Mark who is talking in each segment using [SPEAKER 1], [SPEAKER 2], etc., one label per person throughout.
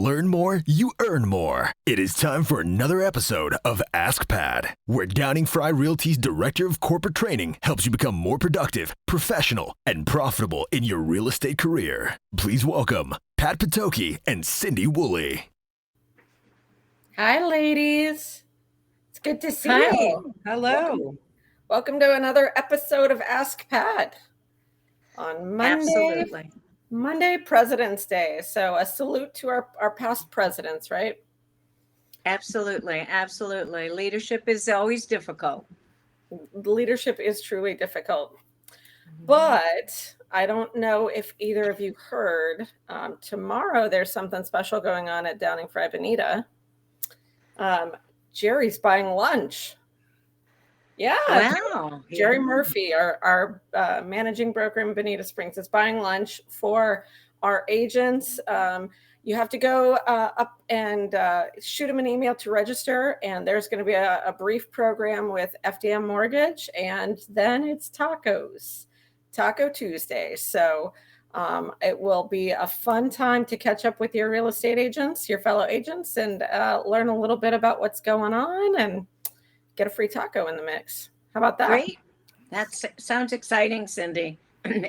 [SPEAKER 1] learn more, you earn more. It is time for another episode of Ask Pat, where Downing-Frye Realty's Director of Corporate Training helps you become more productive, professional, and profitable in your real estate career. Please welcome Pat Pitocchi and Cindy Woolley.
[SPEAKER 2] Hi, ladies. It's good to see
[SPEAKER 3] Hi.
[SPEAKER 2] you.
[SPEAKER 3] Hello.
[SPEAKER 2] Welcome to another episode of Ask Pat on Monday, President's Day. So a salute to our past presidents, right?
[SPEAKER 3] Absolutely. Leadership is always difficult.
[SPEAKER 2] Leadership is truly difficult. But I don't know if either of you heard, tomorrow there's something special going on at Downing-Frye Bonita. Jerry's buying lunch. Yeah.
[SPEAKER 3] Wow.
[SPEAKER 2] Jerry Murphy, our managing broker in Bonita Springs, is buying lunch for our agents. You have to go up and shoot him an email to register, and there's going to be a brief program with FDM Mortgage, and then it's Taco Tuesday. So it will be a fun time to catch up with your real estate agents, your fellow agents, and learn a little bit about what's going on and get a free taco in the mix. How about that?
[SPEAKER 3] Great. That sounds exciting, Cindy.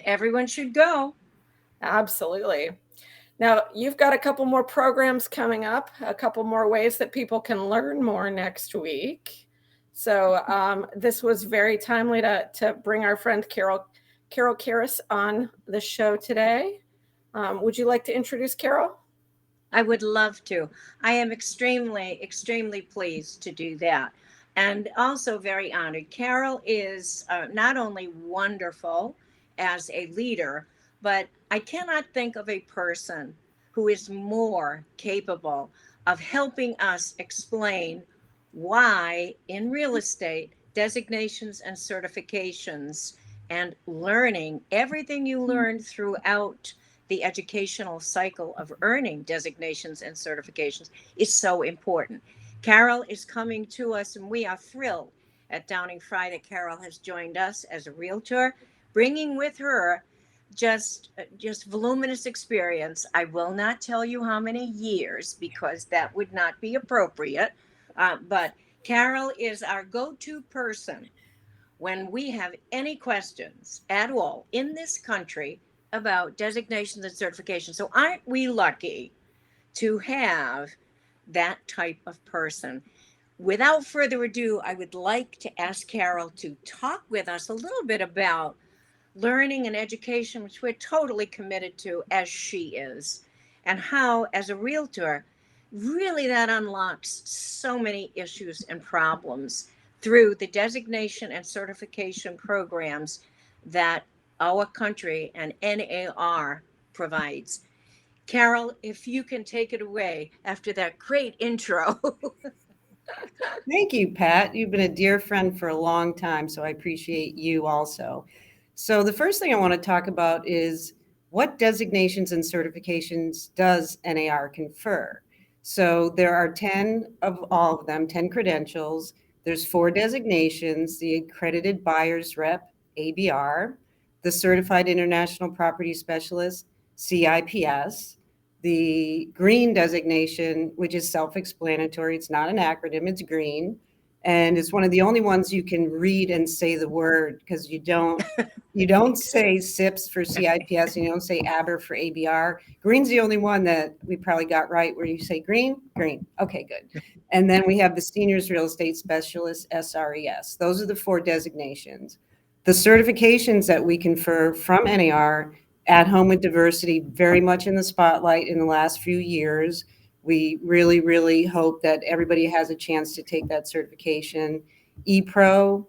[SPEAKER 3] Everyone should go.
[SPEAKER 2] Absolutely. Now, you've got a couple more programs coming up, a couple more ways that people can learn more next week. So this was very timely to bring our friend Carol Kairis on the show today. Would you like to introduce Carol?
[SPEAKER 3] I would love to. I am extremely pleased to do that. And also very honored. Carol is not only wonderful as a leader, but I cannot think of a person who is more capable of helping us explain why in real estate, designations and certifications and learning everything you learn throughout the educational cycle of earning designations and certifications is so important. Carol is coming to us, and we are thrilled at Downing-Frye that Carol has joined us as a realtor, bringing with her just voluminous experience. I will not tell you how many years because that would not be appropriate, but Carol is our go-to person when we have any questions at all in this country about designations and certifications. So aren't we lucky to have that type of person? Without further ado, I would like to ask Carol to talk with us a little bit about learning and education, which we're totally committed to, as she is, and how, as a realtor, really that unlocks so many issues and problems through the designation and certification programs that our country and NAR provides. Carol, if you can take it away after that great intro.
[SPEAKER 4] Thank you, Pat. You've been a dear friend for a long time, so I appreciate you also. So the first thing I want to talk about is what designations and certifications does NAR confer? So there are 10 of all of them, 10 credentials. There's 4 designations: the Accredited Buyer's Rep, ABR, the Certified International Property Specialist, CIPS, the green designation, which is self-explanatory. It's not an acronym, it's green. And it's one of the only ones you can read and say the word, because you don't say SIPS for CIPS, and you don't say ABR for ABR. Green's the only one that we probably got right, where you say green. Okay, good. And then we have the Seniors Real Estate Specialist, SRES. Those are the 4 designations. The certifications that we confer from NAR: At Home with Diversity, very much in the spotlight in the last few years. We really, really hope that everybody has a chance to take that certification. ePro,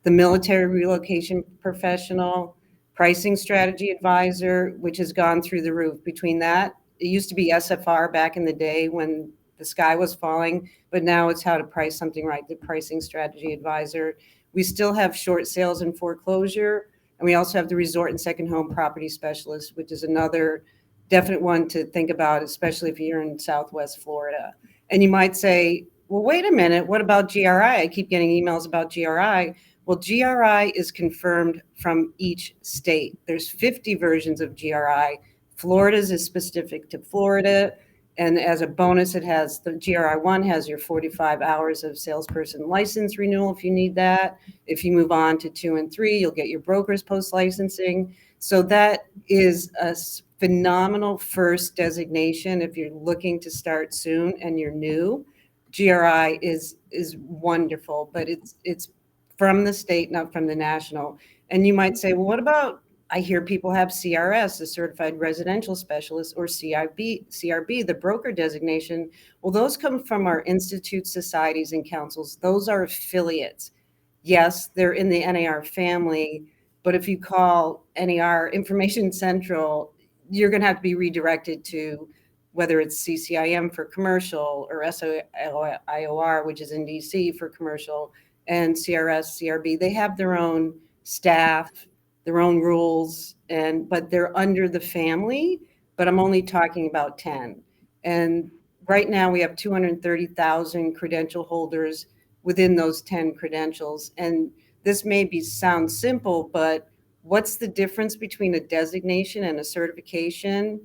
[SPEAKER 4] the Military Relocation Professional, Pricing Strategy Advisor, which has gone through the roof. Between that, it used to be SFR back in the day when the sky was falling, but now it's how to price something right, the Pricing Strategy Advisor. We still have short sales and foreclosure, and we also have the Resort and Second Home Property Specialist, which is another definite one to think about, especially if you're in Southwest Florida. And you might say, well, wait a minute, what about GRI? I keep getting emails about GRI. Well, GRI is confirmed from each state. There's 50 versions of GRI. Florida's is specific to Florida. And as a bonus, it has the GRI1 has your 45 hours of salesperson license renewal if you need that. If you move on to 2 and 3, you'll get your broker's post licensing. So that is a phenomenal first designation if you're looking to start soon and you're new. GRI is wonderful, but it's from the state, not from the national. And you might say, well, what about, I hear people have CRS, a certified residential specialist, or CRB, the broker designation. Well, those come from our institutes, societies, and councils. Those are affiliates. Yes, they're in the NAR family, but if you call NAR Information Central, you're going to have to be redirected to whether it's CCIM for commercial or SOIOR, which is in DC for commercial, and CRS, CRB. They have their own staff, their own rules, but they're under the family, but I'm only talking about 10. And right now we have 230,000 credential holders within those 10 credentials. And this sound simple, but what's the difference between a designation and a certification?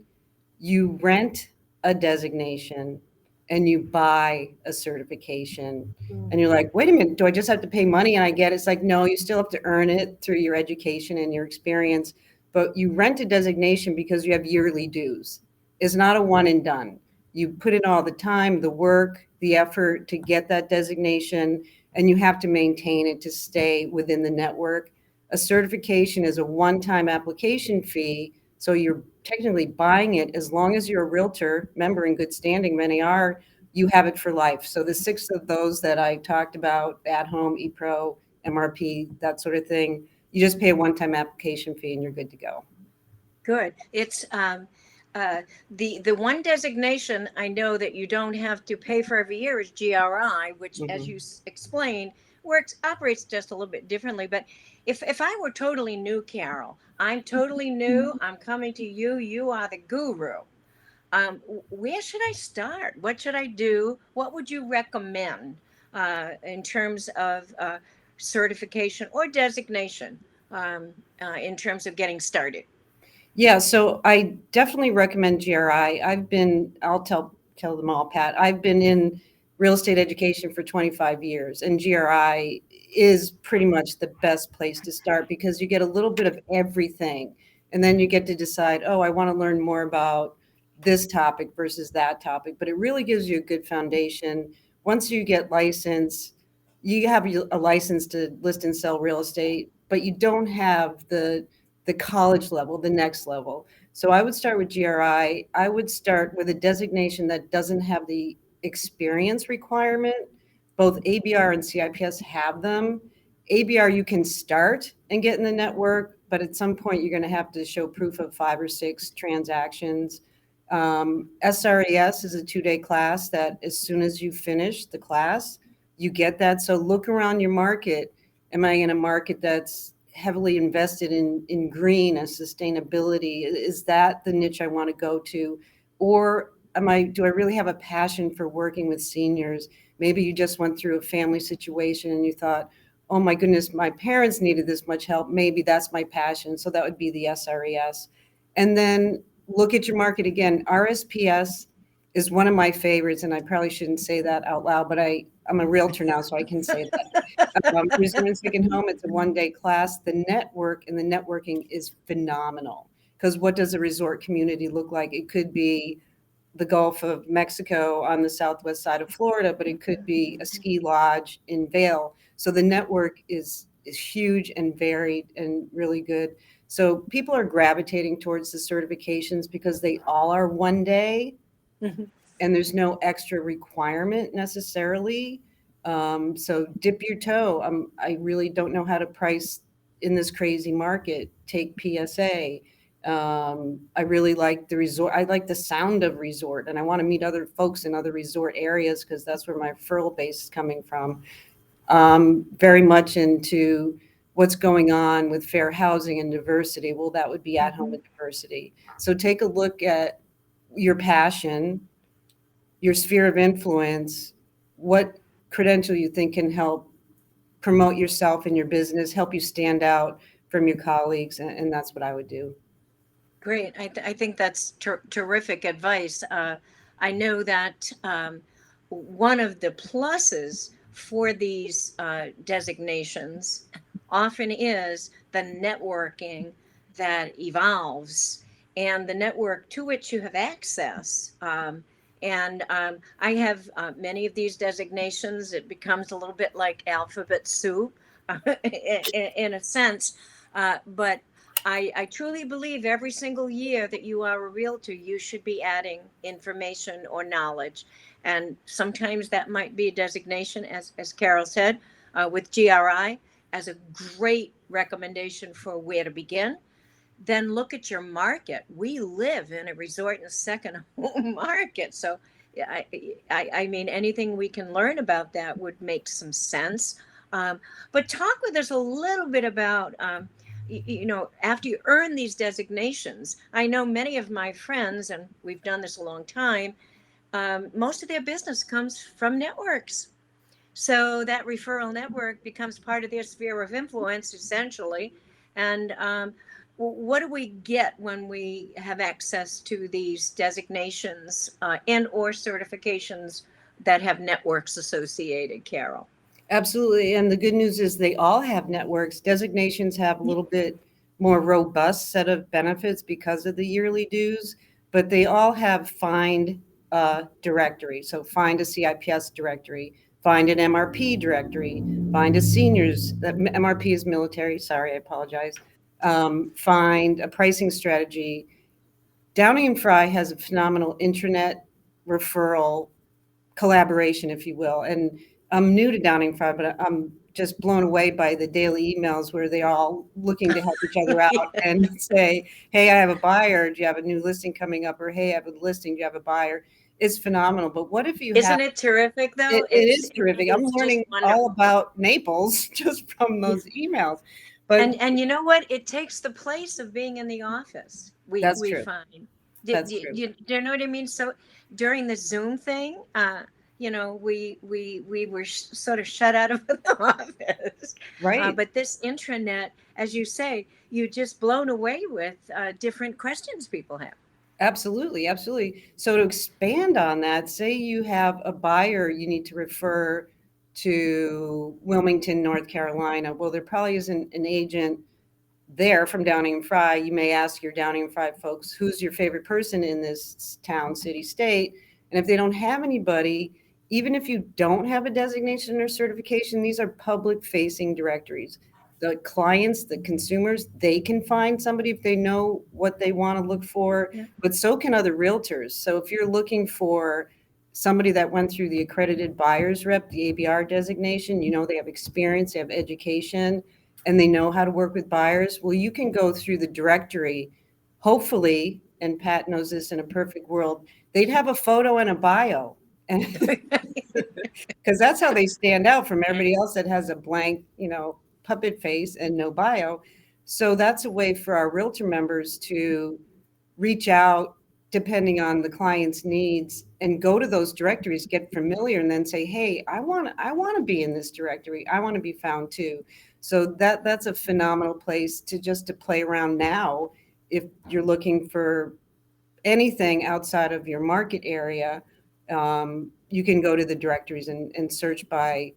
[SPEAKER 4] You rent a designation and you buy a certification. And you're like, wait a minute, do I just have to pay money and I get it? It's like, no, you still have to earn it through your education and your experience. But you rent a designation because you have yearly dues. It's not a one and done. You put in all the time, the work, the effort to get that designation, and you have to maintain it to stay within the network. A certification is a one-time application fee. So you're technically buying it as long as you're a realtor, member in good standing, many are, you have it for life. So the 6 of those that I talked about, at home, ePro, MRP, that sort of thing, you just pay a one-time application fee and you're good to go.
[SPEAKER 3] Good. It's the one designation I know that you don't have to pay for every year is GRI, which, as you explained, operates just a little bit differently. But if I were totally new, Carol, I'm totally new, I'm coming to you, you are the guru. Where should I start? What should I do? What would you recommend in terms of certification or designation in terms of getting started?
[SPEAKER 4] Yeah, so I definitely recommend GRI. I'll tell them all, Pat. I've been in real estate education for 25 years, and GRI is pretty much the best place to start because you get a little bit of everything. And then you get to decide, oh, I want to learn more about this topic versus that topic. But it really gives you a good foundation. Once you get licensed, you have a license to list and sell real estate, but you don't have the college level, the next level. So I would start with GRI. I would start with a designation that doesn't have the experience requirement. Both ABR and CIPS have them. ABR, you can start and get in the network, but at some point you're going to have to show proof of 5 or 6 transactions. SRES is a 2-day class that as soon as you finish the class, you get that. So look around your market. Am I in a market that's heavily invested in green and sustainability? Is that the niche I want to go to? Or do I really have a passion for working with seniors? Maybe you just went through a family situation and you thought, oh my goodness, my parents needed this much help. Maybe that's my passion. So that would be the SRES. And then look at your market again. RSPS is one of my favorites, and I probably shouldn't say that out loud, but I'm a realtor now, so I can say that. Resume and Second Home, it's a 1-day class. The network and the networking is phenomenal because what does a resort community look like? It could be the Gulf of Mexico on the southwest side of Florida, but it could be a ski lodge in Vail. So the network is huge and varied and really good. So people are gravitating towards the certifications because they all are 1 day. And there's no extra requirement necessarily. So dip your toe. I really don't know how to price in this crazy market. Take PSA. I really like the resort. I like the sound of resort, and I want to meet other folks in other resort areas because that's where my referral base is coming from. Very much into what's going on with fair housing and diversity. Well, that would be at home and diversity. So take a look at your passion, your sphere of influence, what credential you think can help promote yourself and your business, help you stand out from your colleagues. And that's what I would do.
[SPEAKER 3] Great. I think that's terrific advice. I know that one of the pluses for these designations often is the networking that evolves and the network to which you have access. I have many of these designations. It becomes a little bit like alphabet soup in a sense. But I truly believe every single year that you are a realtor, you should be adding information or knowledge. And sometimes that might be a designation, as Carol said, with GRI, as a great recommendation for where to begin. Then look at your market. We live in a resort and second home market. So I mean, anything we can learn about that would make some sense. But talk with us a little bit about, after you earn these designations. I know many of my friends, and we've done this a long time, most of their business comes from networks. So that referral network becomes part of their sphere of influence, essentially. And what do we get when we have access to these designations and or certifications that have networks associated, Carol?
[SPEAKER 4] Absolutely. And the good news is they all have networks. Designations have a little bit more robust set of benefits because of the yearly dues, but they all have find a directory. So find a CIPS directory, find an MRP directory, find a seniors, that MRP is military, sorry, I apologize. Find a pricing strategy. Downing-Frye has a phenomenal intranet referral collaboration, if you will. And I'm new to Downing-Frye, but I'm just blown away by the daily emails where they're all looking to help each other out and say, hey, I have a buyer. Do you have a new listing coming up? Or, hey, I have a listing. Do you have a buyer? It's phenomenal. But what if you
[SPEAKER 3] Isn't it terrific, though?
[SPEAKER 4] It is terrific. I'm learning all about Naples just from those emails. But
[SPEAKER 3] and you know what? It takes the place of being in the office. We
[SPEAKER 4] true.
[SPEAKER 3] find.
[SPEAKER 4] That's
[SPEAKER 3] do
[SPEAKER 4] true.
[SPEAKER 3] you know what I mean? So during the Zoom thing, we were sort of shut out of the office.
[SPEAKER 4] Right.
[SPEAKER 3] But this intranet, as you say, you're just blown away with different questions people have.
[SPEAKER 4] Absolutely, absolutely. So to expand on that, say you have a buyer you need to refer to Wilmington, North Carolina. Well, there probably isn't an agent there from Downing-Frye. You may ask your Downing-Frye folks, who's your favorite person in this town, city, state? And if they don't have anybody, even if you don't have a designation or certification, these are public-facing directories. The clients, the consumers, they can find somebody if they know what they want to look for, but so can other realtors. So if you're looking for somebody that went through the accredited buyer's rep, the ABR designation, they have experience, they have education, and they know how to work with buyers, well, you can go through the directory. Hopefully, and Pat knows this, in a perfect world, they'd have a photo and a bio. Because that's how they stand out from everybody else that has a blank, puppet face and no bio. So that's a way for our realtor members to reach out depending on the client's needs and go to those directories, get familiar, and then say, hey, I want to be in this directory. I want to be found too. So that's a phenomenal place to play around now. If you're looking for anything outside of your market area, you can go to the directories and search by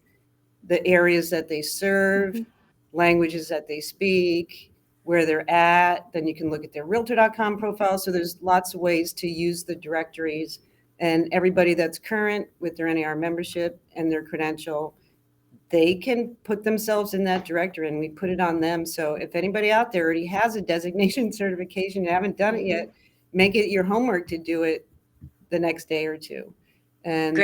[SPEAKER 4] the areas that they serve, languages that they speak, where they're at. Then you can look at their realtor.com profile. So there's lots of ways to use the directories, and everybody that's current with their NAR membership and their credential, they can put themselves in that directory, and we put it on them. So if anybody out there already has a designation certification and haven't done it yet, make it your homework to do it the next day or two. And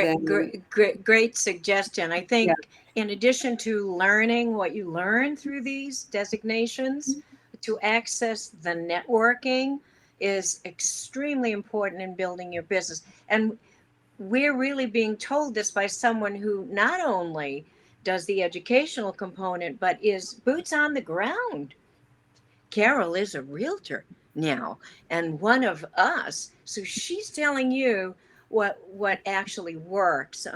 [SPEAKER 3] great suggestion. I think in addition to learning what you learn through these designations, to access the networking is extremely important in building your business. And we're really being told this by someone who not only does the educational component, but is boots on the ground. Carol is a realtor now and one of us. So she's telling you what actually works.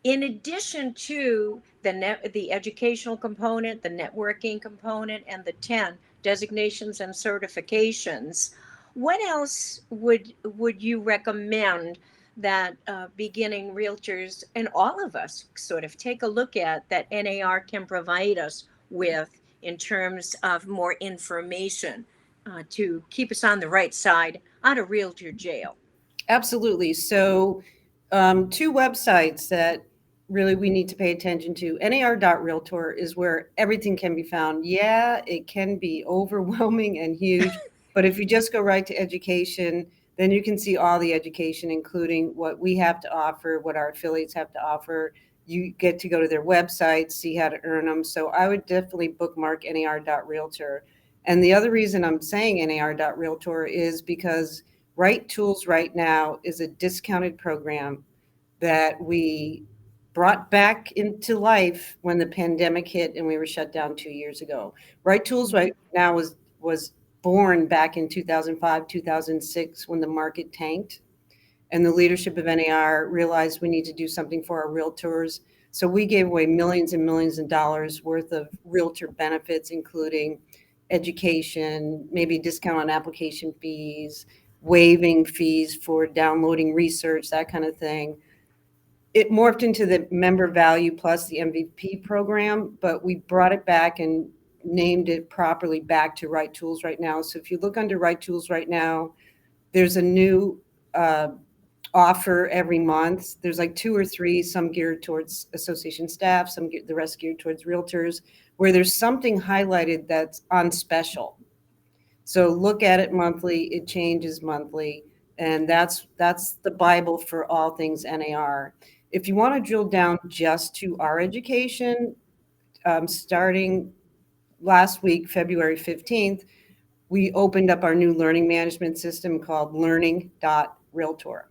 [SPEAKER 3] In addition to the educational component, the networking component, and the 10 designations and certifications, What else would you recommend that beginning realtors and all of us sort of take a look at that NAR can provide us with in terms of more information to keep us on the right side out of realtor jail?
[SPEAKER 4] Absolutely. So, two websites that really we need to pay attention to. NAR.realtor is where everything can be found. Yeah, it can be overwhelming and huge, but if you just go right to education, then you can see all the education, including what we have to offer, what our affiliates have to offer. You get to go to their website, see how to earn them. So I would definitely bookmark NAR.realtor. And the other reason I'm saying NAR.realtor is because Right Tools Right Now is a discounted program that we brought back into life when the pandemic hit and we were shut down 2 years ago. Right Tools Right Now was born back in 2005, 2006 when the market tanked and the leadership of NAR realized we need to do something for our realtors. So we gave away millions and millions of dollars worth of realtor benefits, including education, maybe discount on application fees, waiving fees for downloading research, that kind of thing. It morphed into the Member Value Plus, the MVP program, but we brought it back and named it properly back to Right Tools Right Now. So if you look under Right Tools Right Now, there's a new offer every month. There's like two or three, some geared towards association staff, the rest geared towards realtors, where there's something highlighted that's on special. So look at it monthly. It changes monthly, and that's the Bible for all things NAR. If you want to drill down just to our education, starting last week, February 15th, we opened up our new learning management system called learning.realtor.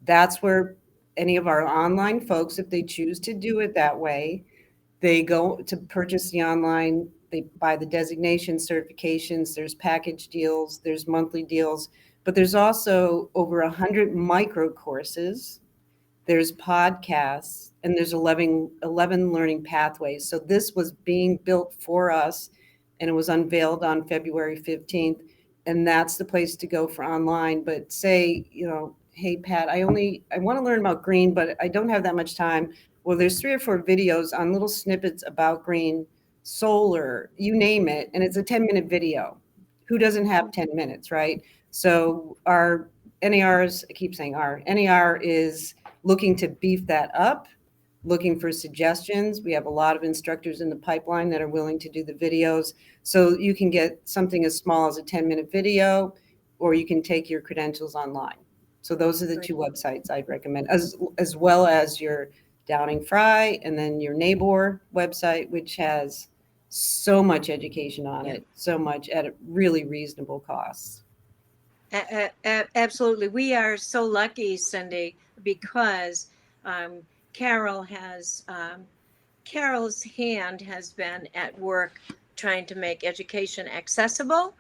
[SPEAKER 4] That's where any of our online folks, if they choose to do it that way, they go to purchase the online, they buy the designation certifications, there's package deals, there's monthly deals, but there's also over 100 micro courses, there's podcasts, and there's 11 learning pathways. So this was being built for us, and it was unveiled on February 15th, and that's the place to go for online. But say, hey, Pat, I want to learn about green, but I don't have that much time. Well, there's 3 or 4 videos on little snippets about green, solar, you name it, and it's a 10-minute video. Who doesn't have 10 minutes, right? So our NAR's, I keep saying our NAR is looking to beef that up, looking for suggestions. We have a lot of instructors in the pipeline that are willing to do the videos. So you can get something as small as a 10-minute video, or you can take your credentials online. So those are the 2 websites I'd recommend, as well as your Downing-Frye and then your Neighbor website, which has so much education on it, so much at a really reasonable costs.
[SPEAKER 3] Absolutely. We are so lucky, Cindy, because Carol's hand has been at work trying to make education accessible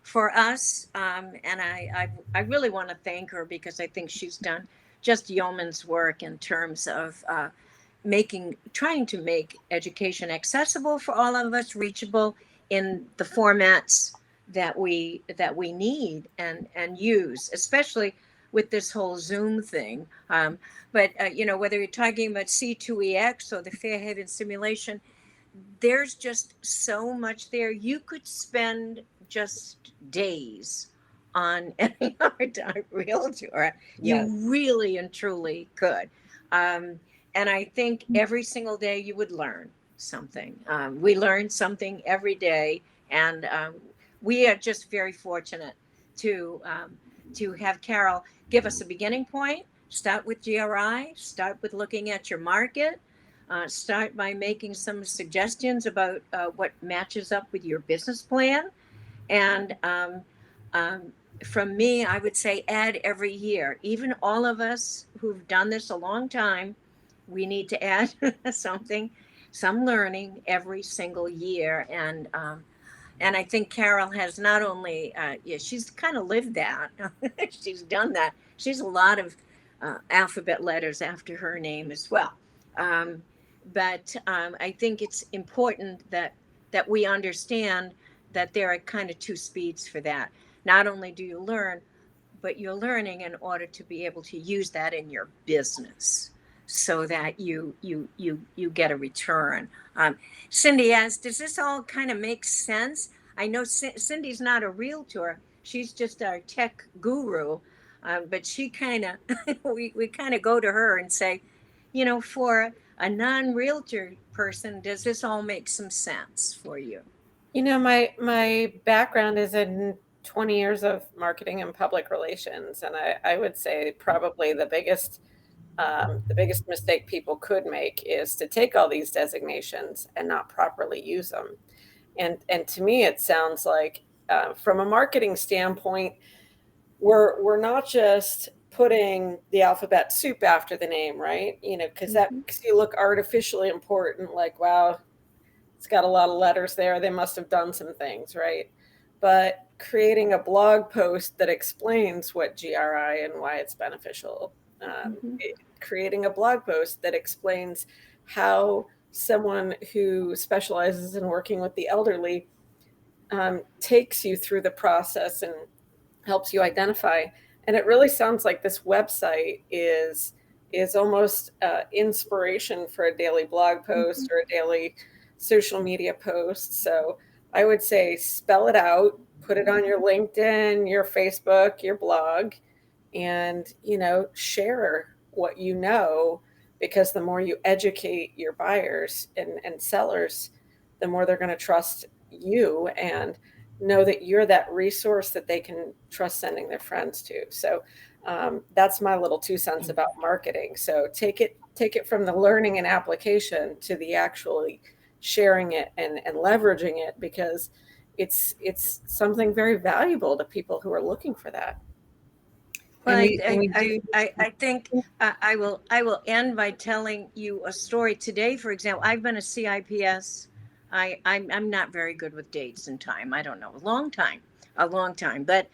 [SPEAKER 3] for us. And I really want to thank her because I think she's done just yeoman's work in terms of trying to make education accessible for all of us, reachable in the formats that we need and use, especially with this whole Zoom thing. But whether you're talking about C2EX or the Fairhaven simulation, there's just so much there. You could spend just days on NAR.realtor. You really and truly could. And I think every single day you would learn something. We learn something every day, and we are just very fortunate to have Carol give us a beginning point. Start with GRI, start with looking at your market, start by making some suggestions about what matches up with your business plan. And from me, I would say add every year. Even all of us who've done this a long time, we need to add some learning every single year. And I think Carol has not only, she's kind of lived that. She's done that. She's a lot of alphabet letters after her name as well. But I think it's important that we understand that there are kind of 2 speeds for that. not only do you learn, but you're learning in order to be able to use that in your business so that you get a return. Cindy asks, does this all kind of make sense? I know Cindy's not a realtor. She's just our tech guru. But she kind of, we kind of go to her and say, for a non-realtor person, does this all make some sense for you?
[SPEAKER 2] My background is in 20 years of marketing and public relations, and I would say probably the biggest mistake people could make is to take all these designations and not properly use them. And to me, it sounds like from a marketing standpoint, we're not just putting the alphabet soup after the name, right? Because that makes you look artificially important, like, wow, it's got a lot of letters there. They must have done some things, right? But creating a blog post that explains what GRI and why it's beneficial, creating a blog post that explains how someone who specializes in working with the elderly takes you through the process and helps you identify. And it really sounds like this website is almost inspiration for a daily blog post or a daily social media post. So I would say spell it out, put it on your LinkedIn, your Facebook, your blog, and share what you know, because the more you educate your buyers and sellers, the more they're going to trust you and know that you're that resource that they can trust sending their friends to. So that's my little 2 cents about marketing. So take it from the learning and application to the actually sharing it and leveraging it, because it's something very valuable to people who are looking for that.
[SPEAKER 3] Well, I think I will end by telling you a story. Today, for example, I've been a CIPS. I'm not very good with dates and time. I don't know, a long time. But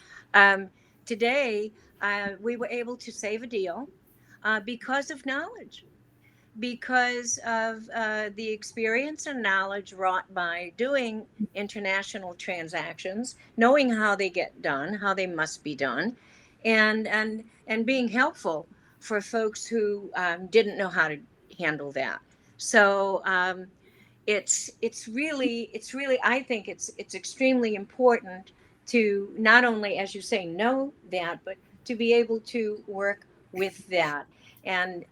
[SPEAKER 3] today we were able to save a deal because of knowledge, because of the experience and knowledge wrought by doing international transactions, knowing how they get done, how they must be done, and being helpful for folks who didn't know how to handle that. So it's really I think it's extremely important to not only, as you say, know that, but to be able to work with that. And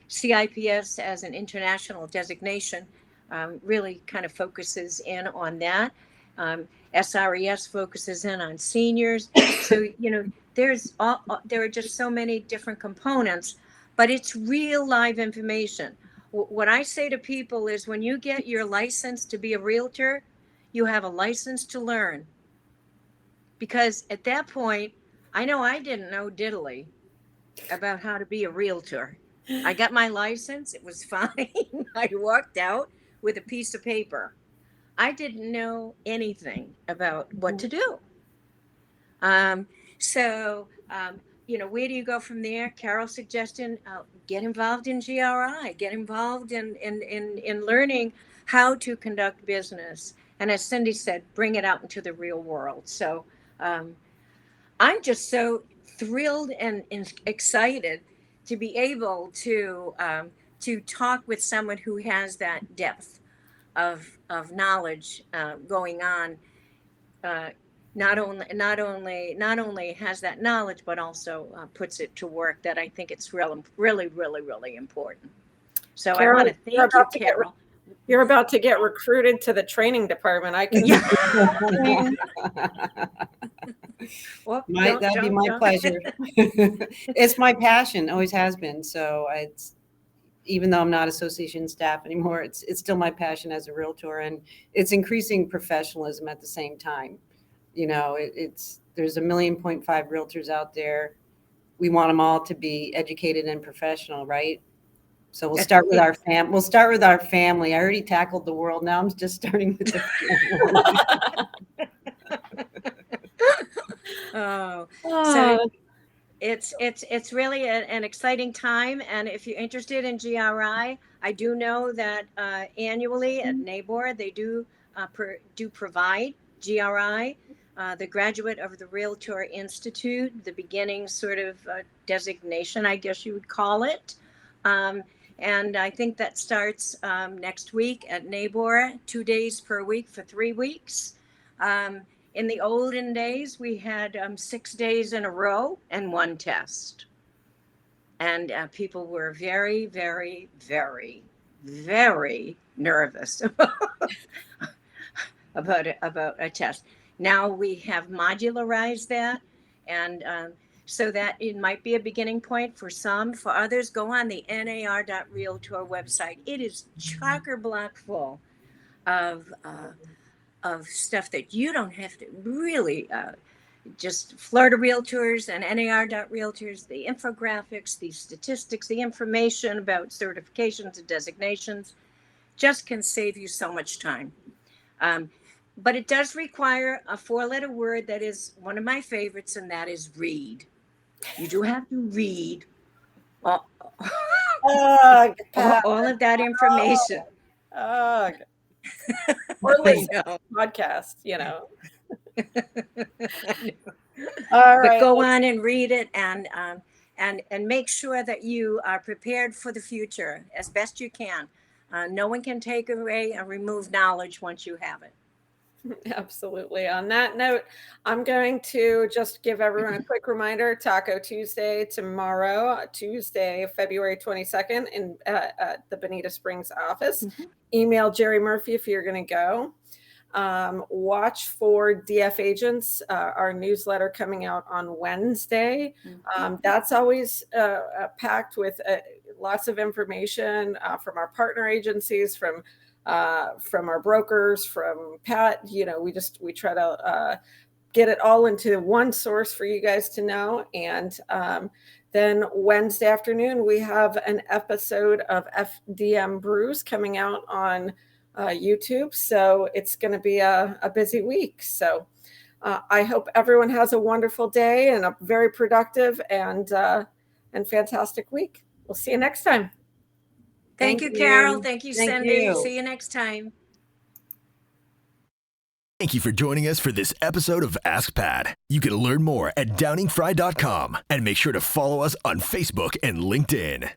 [SPEAKER 3] CIPS as an international designation really kind of focuses in on that. SRES focuses in on seniors. So there are just so many different components, but it's real live information. What I say to people is, when you get your license to be a realtor, you have a license to learn. Because at that point, I know I didn't know diddly about how to be a realtor. I got my license. It was fine. I walked out with a piece of paper. I didn't know anything about what to do. Where do you go from there? Carol's suggestion, get involved in GRI, get involved in learning how to conduct business. And as Cindy said, bring it out into the real world. So I'm just so thrilled and excited to be able to talk with someone who has that depth of knowledge going on. Not only has that knowledge, but also puts it to work. That I think it's really, really, really, really important. So Carol, I want to thank you, Carol.
[SPEAKER 2] You're about to get recruited to the training department. I can.
[SPEAKER 4] Well, that'd be my pleasure. It's my passion, always has been. So it's, even though I'm not association staff anymore, it's still my passion as a realtor, and it's increasing professionalism at the same time. There's 1.5 million realtors out there. We want them all to be educated and professional, right? So we'll start with our family. I already tackled the world. Now I'm just starting with the
[SPEAKER 3] family. So it's really an exciting time. And if you're interested in GRI, I do know that annually at NABOR they do provide GRI. the graduate of the Realtor Institute, the beginning sort of designation, I guess you would call it. And I think that starts next week at NABOR, 2 days per week for 3 weeks. In the olden days, we had 6 days in a row and one test. And people were very, very, very, very nervous about a test. Now we have modularized that, and so that it might be a beginning point for some. For others, go on the nar.realtor website. It is chock-a-block full of stuff that you don't have to really just Florida Realtors and nar.realtors, the infographics, the statistics, the information about certifications and designations just can save you so much time. But it does require a 4-letter word that is one of my favorites, and that is read. You do have to read all of that information.
[SPEAKER 2] Or listen to podcast, All right.
[SPEAKER 3] But go on and read it and make sure that you are prepared for the future as best you can. No one can take away or remove knowledge once you have it.
[SPEAKER 2] Absolutely. On that note, I'm going to just give everyone a quick reminder. Taco Tuesday tomorrow, Tuesday, February 22nd in the Bonita Springs office. Mm-hmm. Email Jerry Murphy if you're going to go. Watch for DF Agents, our newsletter coming out on Wednesday. Mm-hmm. That's always packed with lots of information from our partner agencies, from our brokers, from Pat. We try to get it all into one source for you guys to know. And then Wednesday afternoon, we have an episode of FDM Brews coming out on YouTube. So it's going to be a busy week. So I hope everyone has a wonderful day and a very productive and fantastic week. We'll see you next time.
[SPEAKER 3] Thank you, Carol. Thank you, Cindy. See you next time.
[SPEAKER 1] Thank you for joining us for this episode of Ask Pat. You can learn more at Downing-Frye.com and make sure to follow us on Facebook and LinkedIn.